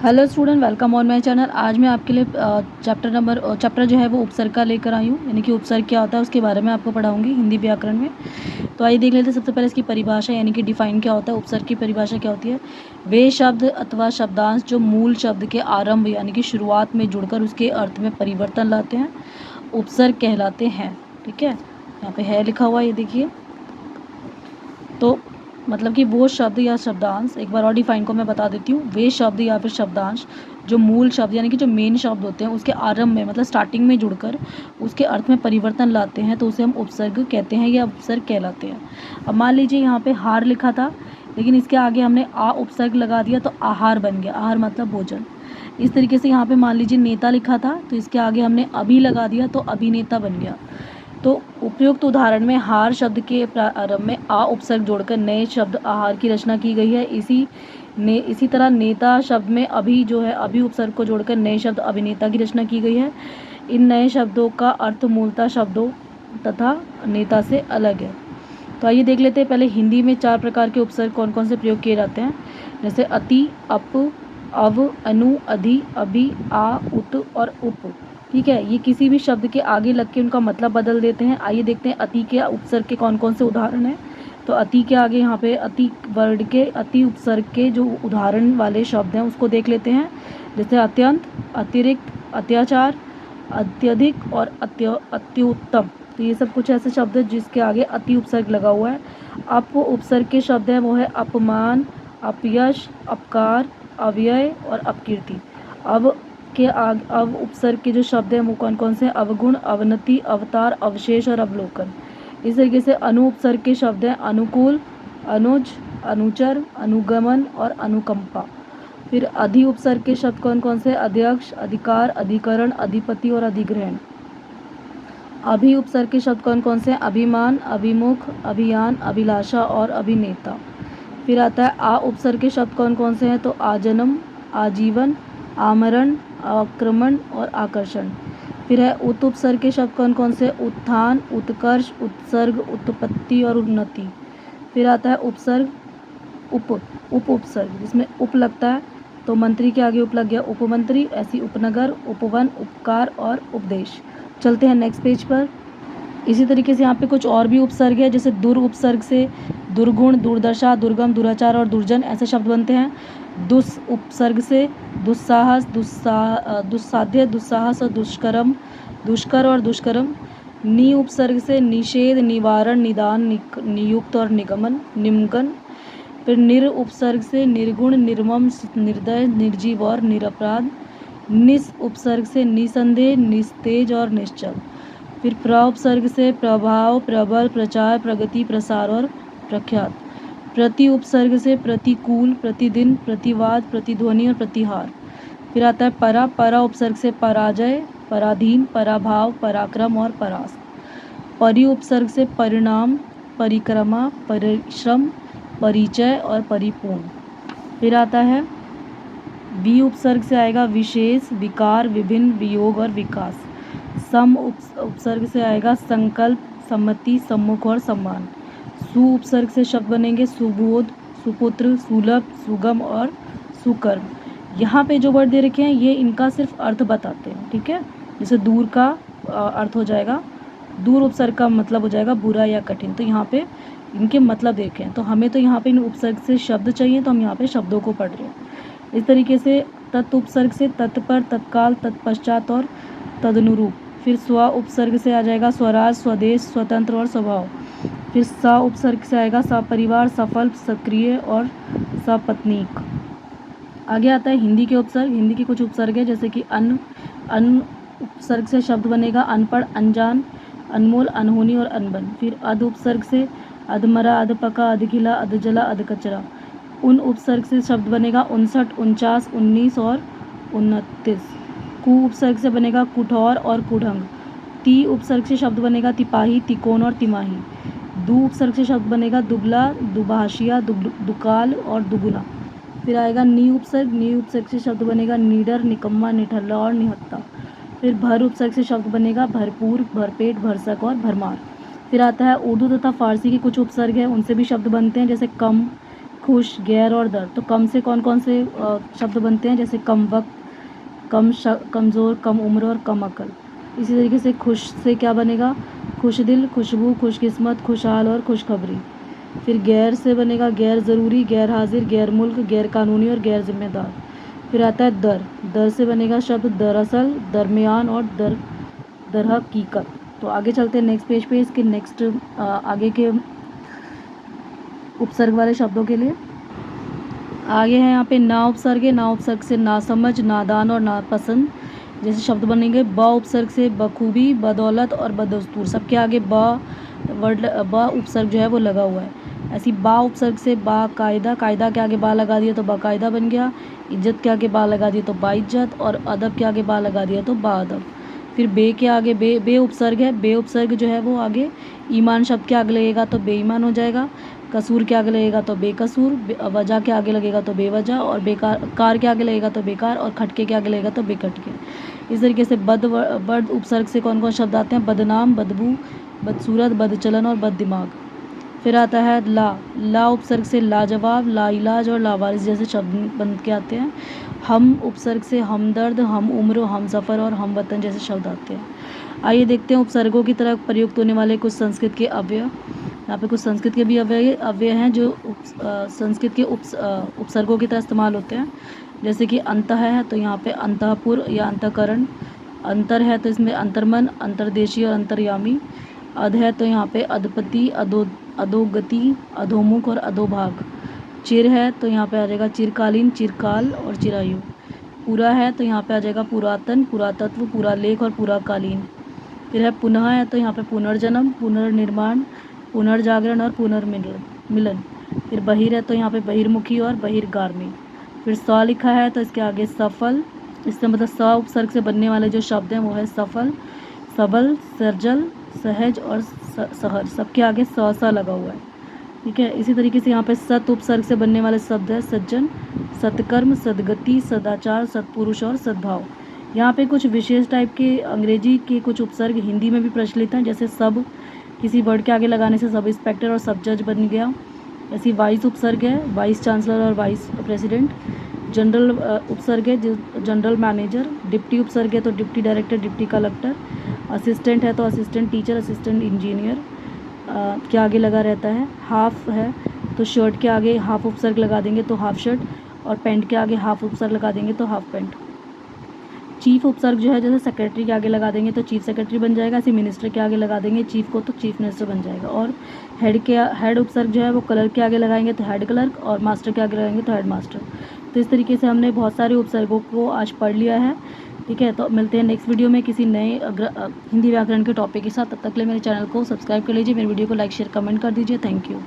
Hello student, welcome on my channel. आज मैं आपके लिए चैप्टर जो है वो उपसर्ग का लेकर आई हूँ, यानी कि उपसर्ग क्या होता है उसके बारे में आपको पढ़ाऊंगी हिंदी व्याकरण में। तो आइए देख लेते हैं सबसे पहले इसकी परिभाषा, यानी कि डिफाइन क्या होता है। उपसर्ग की परिभाषा क्या होती है? वे शब्द अथवा शब्दांश जो मूल शब्द के आरंभ यानी कि शुरुआत में जुड़कर उसके अर्थ में परिवर्तन लाते हैं, उपसर्ग कहलाते हैं। ठीक है, यहाँ पे है लिखा हुआ, ये देखिए। तो मतलब कि वो शब्द या शब्दांश, एक बार और डिफाइन को मैं बता देती हूँ। वे शब्द या फिर शब्दांश जो मूल शब्द यानी कि जो मेन शब्द होते हैं उसके आरंभ में मतलब स्टार्टिंग में जुड़कर उसके अर्थ में परिवर्तन लाते हैं, तो उसे हम उपसर्ग कहते हैं या उपसर्ग कहलाते हैं। अब मान लीजिए यहाँ पे हार लिखा था, लेकिन इसके आगे हमने आ उपसर्ग लगा दिया तो आहार बन गया। आहार मतलब भोजन। इस तरीके से यहाँ पे मान लीजिए नेता लिखा था, तो इसके आगे हमने अभी लगा दिया तो अभिनेता बन गया। तो उपयुक्त उदाहरण में हार शब्द के प्रारंभ में आ उपसर्ग जोड़कर नए शब्द आहार की रचना की गई है। इसी तरह नेता शब्द में अभी जो है अभी उपसर्ग को जोड़कर नए शब्द अभिनेता की रचना की गई है। इन नए शब्दों का अर्थ मूलतः शब्दों तथा नेता से अलग है। तो आइए देख लेते हैं पहले हिंदी में 4 प्रकार के उपसर्ग कौन कौन से प्रयोग किए जाते हैं, जैसे अति, अप, अव, अनु, अधि, अभि, आ, उत और उप। ठीक है, ये किसी भी शब्द के आगे लग के उनका मतलब बदल देते हैं। आइए देखते हैं अति के उपसर्ग के कौन कौन से उदाहरण हैं। तो अति के आगे यहाँ पे अति वर्ड के अति उपसर्ग के जो उदाहरण वाले शब्द हैं उसको देख लेते हैं, जैसे अत्यंत, अतिरिक्त, अत्याचार, अत्यधिक और अत्युत्तम। तो ये सब कुछ ऐसे शब्द हैं जिसके आगे अति उपसर्ग लगा हुआ है। अप उपसर्ग के शब्द हैं वो है अपमान, अपयश, अपकार, अव्यय और अपकीर्ति। अब उपसर्ग के जो शब्द हैं वो कौन कौन से हैं? अवगुण, अवनति, अवतार, अवशेष और अवलोकन। इस तरीके से अनु उपसर्ग के शब्द हैं अनुकूल, अनुज, अनुचर, अनुगमन और अनुकंपा। फिर अधि उपसर्ग के शब्द कौन कौन से? अध्यक्ष, अधिकार, अधिकरण, अधिपति और अधिग्रहण। अभि उपसर्ग के शब्द कौन कौन से हैं? अभिमान, अभिमुख, अभियान, अभिलाषा और अभिनेता। फिर आता है आ उपसर्ग के शब्द कौन कौन से हैं? तो आजन्म, आजीवन, आमरण, आक्रमण और आकर्षण। फिर है उत उपसर्ग के शब्द कौन कौन से? उत्थान, उत्कर्ष, उत्सर्ग, उत्पत्ति और उन्नति। फिर आता है उपसर्ग उप उपसर्ग, जिसमें उप लगता है, तो मंत्री के आगे उप लग गया उपमंत्री, ऐसी उपनगर, उपवन, उपकार और उपदेश। चलते हैं नेक्स्ट पेज पर। इसी तरीके से यहाँ पे कुछ और भी उपसर्ग है, जैसे दुर उपसर्ग से दुर्गुण, दुर्दशा, दुर्गम, दुराचार और दुर्जन ऐसे शब्द बनते हैं। दुस उपसर्ग से दुस्साहस, दुस्साध्य, दुस्साहस और दुष्कर्म, दुष्कर और दुष्कर्म। नि उपसर्ग से निषेध, निवारण, निदान, नियुक्त और निगमन, निम्गन। फिर निर उपसर्ग से निर्गुण, निर्मम, निर्दय, निर्जीव और निरपराध। निस उपसर्ग से निसंदेह, निस्तेज और निश्चल। फिर प्र उपसर्ग से प्रभाव, प्रबल, प्रचार, प्रगति, प्रसार और प्रख्यात। प्रति उपसर्ग से प्रतिकूल, प्रतिदिन, प्रतिवाद, प्रतिध्वनि और प्रतिहार। फिर आता है परा उपसर्ग से पराजय, पराधीन, पराभाव, पराक्रम और परास्त। परि उपसर्ग से परिणाम, परिक्रमा, परिश्रम, परिचय और परिपूर्ण। फिर आता है वि उपसर्ग से आएगा विशेष, विकार, विभिन्न, वियोग और विकास। सम उपसर्ग से आएगा संकल्प, सम्मति, सम्मुख और सम्मान। सु उपसर्ग से शब्द बनेंगे सुबोध, सुपुत्र, सुलभ, सुगम और सुकर्म। यहाँ पे जो वर्ड दे रखे हैं ये इनका सिर्फ अर्थ बताते हैं। ठीक है, जैसे दूर का अर्थ हो जाएगा, दूर उपसर्ग का मतलब हो जाएगा बुरा या कठिन। तो यहाँ पे इनके मतलब देखें, तो हमें तो यहाँ पे इन उपसर्ग से शब्द चाहिए, तो हम यहाँ पे शब्दों को पढ़ रहे हैं। इस तरीके से तत् उपसर्ग से तत्पर, तत्काल, तत्पश्चात और तदनुरूप। फिर स्व उपसर्ग से आ जाएगा स्वराज, स्वदेश, स्वतंत्र और स्वभाव। फिर स उपसर्ग से आएगा सपरिवार, सफल, सक्रिय और सपत्नीक। आगे आता है हिंदी के उपसर्ग। हिंदी के कुछ उपसर्ग है, जैसे कि अन उपसर्ग से शब्द बनेगा अनपढ़, अनजान, अनमोल, अनहोनी और अनबन। फिर अध उपसर्ग से अधमरा, अधपका, अधखिला, अधजला, अधकचरा। उन उपसर्ग से शब्द बनेगा 59, 49, 19 और 29। कु उपसर्ग से बनेगा कुठौर और कुढ़ंग। ती उपसर्ग से शब्द बनेगा तिपाही, तिकोन और तिमाही। दु उपसर्ग से शब्द बनेगा दुबला, दुभाषिया, दुकाल और दुगुना। फिर आएगा नी उपसर्ग। नी उपसर्ग से शब्द बनेगा निडर, निकम्मा, निठल्ला और निहत्था। फिर भर उपसर्ग से शब्द बनेगा भरपूर, भरपेट, भरसक और भरमार। फिर आता है उर्दू तथा फारसी के कुछ उपसर्ग हैं, उनसे भी शब्द बनते हैं, जैसे कम, खुश, गैर और दर। तो कम से कौन कौन से शब्द बनते हैं, जैसे कम वक्त, कमज़ोर, कम उम्र और कम अकल। इसी तरीके से खुश से क्या बनेगा, खुश दिल, खुशबू, खुशकिस्मत, खुशहाल और खुशखबरी। फिर गैर से बनेगा गैर ज़रूरी, गैर हाजिर, गैर मुल्क, गैर कानूनी और गैर जिम्मेदार। फिर आता है दर। दर से बनेगा शब्द दरअसल, दरमियान और दरहकीकत। तो आगे चलते हैं नेक्स्ट पेज पे, इसके नेक्स्ट आगे के उपसर्ग वाले शब्दों के लिए। आगे है यहाँ पे ना उपसर्ग है। ना उपसर्ग से नासमझ, नादान और नापसंद जैसे शब्द बनेंगे। ब उपसर्ग से बखूबी, बदौलत और बदस्तूर। सबके आगे ब उपसर्ग जो है वो लगा हुआ है। ऐसी बा उपसर्ग से बाकायदा, कायदा के आगे बा लगा दिया तो बाकायदा बन गया। इज्जत के आगे बा लगा दिया तो बाइज्जत, और अदब के आगे बा लगा दिया तो बाअदब। फिर बे के आगे बे उपसर्ग है। बे उपसर्ग जो है वो आगे ईमान शब्द के आगे लगेगा तो बेईमान हो जाएगा। कसूर के आगे लगेगा तो बेकसूर, वजह के आगे लगेगा तो बेवजह, और बेकार कार के आगे लगेगा तो बेकार, और खटके के आगे लगेगा तो बेखटके। इस तरीके से बद उपसर्ग से कौन कौन शब्द आते हैं, बदनाम, बदबू, बदसूरत, बदचलन और बददिमाग। फिर आता है ला उपसर्ग से लाजवाब, लाइलाज और लावारिस जैसे शब्द बन के आते हैं। हम उपसर्ग से हमदर्द, हम उम्र, हम सफ़र और हम वतन जैसे शब्द आते हैं। आइए देखते हैं उपसर्गों की तरह प्रयुक्त होने वाले कुछ संस्कृत के अव्यय। यहाँ पे कुछ संस्कृत के भी अव्यय हैं जो संस्कृत के उपसर्गों की तरह इस्तेमाल होते हैं। जैसे कि अंतः है तो यहाँ पे अंतःपुर या अंतःकरण। अंतर है तो इसमें अंतर्मन, अंतर्देशीय और अंतर्यामी। अध है तो यहाँ पे अधपति, अधोगति, अधोमुख और अधोभाग। चिर है तो यहाँ पे आ जाएगा चिरकालीन, चिरकाल और चिरायु। पूरा है तो यहाँ पे आ जाएगा पुरातन, पुरातत्व, पुरालेख और पुराकालीन। फिर है पुनः है तो यहाँ पे पुनर्जन्म, पुनर्निर्माण, पुनर्जागरण और पुनर्मिलन। फिर बहिर है तो यहाँ पे बहिर्मुखी और बहिर्गामी। फिर स लिखा है तो इसके आगे सफल। इससे मतलब स उपसर्ग से बनने वाले जो शब्द हैं वो है सफल, सबल, सर्जल, सहज और सहर। सबके आगे स लगा हुआ है, ठीक है। इसी तरीके से यहाँ पे सत उपसर्ग से बनने वाले शब्द है सज्जन, सत्कर्म, सद्गति, सदाचार, सत्पुरुष और सद्भाव। यहाँ पे कुछ विशेष टाइप के अंग्रेजी के कुछ उपसर्ग हिंदी में भी प्रचलित हैं, जैसे सब किसी वर्ड के आगे लगाने से सब इंस्पेक्टर और सब जज बन गया। ऐसी वाइस उपसर्ग है, वाइस चांसलर और वाइस प्रेसिडेंट। जनरल उपसर्ग है जो जनरल मैनेजर। डिप्टी उपसर्ग है तो deputy director, deputy collector. Assistant है तो असिस्टेंट टीचर, असिस्टेंट इंजीनियर के आगे लगा रहता है। हाफ है तो शर्ट के आगे हाफ उपसर्ग लगा देंगे तो हाफ शर्ट, और पैंट के आगे हाफ उपसर्ग लगा देंगे तो हाफ पैंट। चीफ उपसर्ग जो है जैसे सेक्रेटरी के आगे लगा देंगे तो चीफ सेक्रेटरी बन जाएगा। ऐसे मिनिस्टर के आगे लगा देंगे चीफ को तो चीफ मिनिस्टर बन जाएगा। और हेड उपसर्ग जो है वो क्लर्क के आगे लगाएंगे तो हेड क्लर्क, और मास्टर के आगे लगाएंगे तो हेड मास्टर। तो इस तरीके से हमने बहुत सारे उपसर्गों को आज पढ़ लिया है, ठीक है। तो मिलते हैं नेक्स्ट वीडियो में किसी नए हिंदी व्याकरण के टॉपिक के साथ। तब तक के लिए मेरे चैनल को सब्सक्राइब कर लीजिए, मेरे वीडियो को लाइक शेयर कमेंट कर दीजिए। Thank you.